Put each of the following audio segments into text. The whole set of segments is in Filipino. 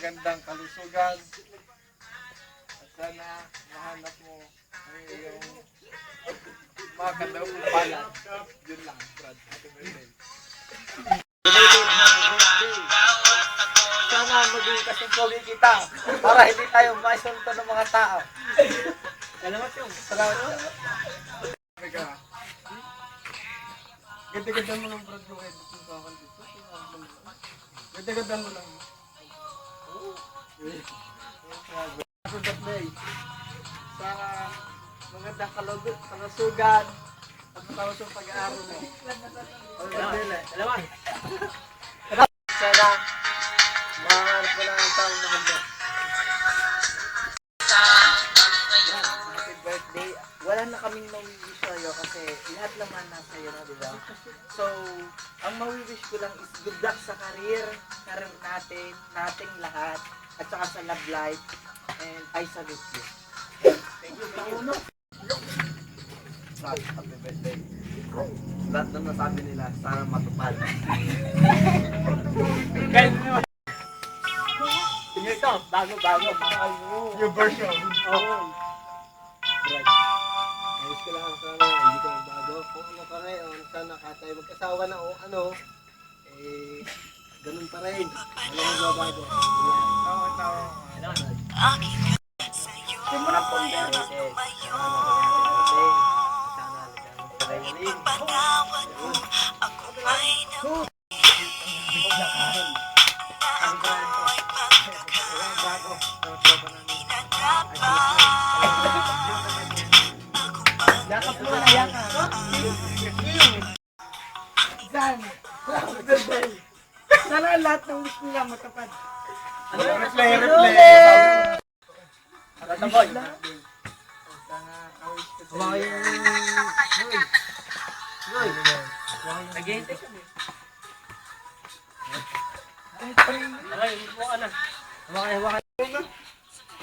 magandang kalusugan. At sana mahanap mo ang iyong mga kadaupalan. Yun lang, Brad. Happy birthday. Sana maging kasing-pogi kita para hindi tayo maisunto ng mga tao. Salamat yung. Salamat yung. Ganda-ganda mo lang, Brad, yung edit yung kakan dito. Ganda-ganda mo lang. Happy birthday. Sa magandang kalusugan at matapos yung pag-aaral mo. Salamat. Sana mahanap mo lang ang taong maganda. Happy birthday. Wala na kaming mawiwish sa'yo kasi lahat naman nasa iyo na, di ba? So, ang mawiwish ko lang is good luck sa career natin, nating lahat, at saka sa love life, and I salute you. Thank you, thank you. Happy birthday. Lahat na nasabi nila, sana matupad. Ito, bago. Your version. Oh. Ayos ko lang sana, hindi ka magbago. Kung ano ka rin, sana tayo magkasawa na o ano, ganun pa rin. Wala magbabago. Simula po niya. Yakap mo na yakap. Dan, sana lahat ng wish niya matupad. Replay. Taboy. Nag-hintay kami. Okay, mo ka na.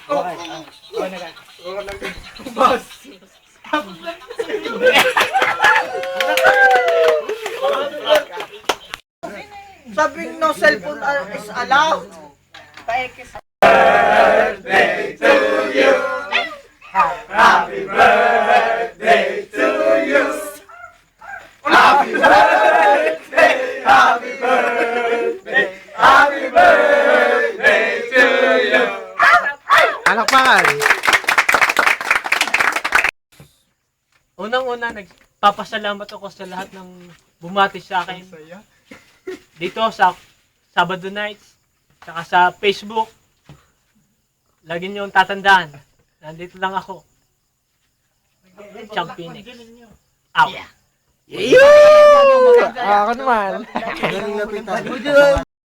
Hawakan. Boss. Sabing no cellphone is allowed. Paekis. Birthday to you. Happy birthday to you. Happy birthday. Happy birthday. Happy birthday to you. Anak man! Unang-una, nagpapasalamat ako sa lahat ng bumati sa akin. Dito sa Sabado Nights, saka sa Facebook. Lagi niyong tatandaan. Nandito lang ako. Champion. Out. Ako naman! Galing napitan.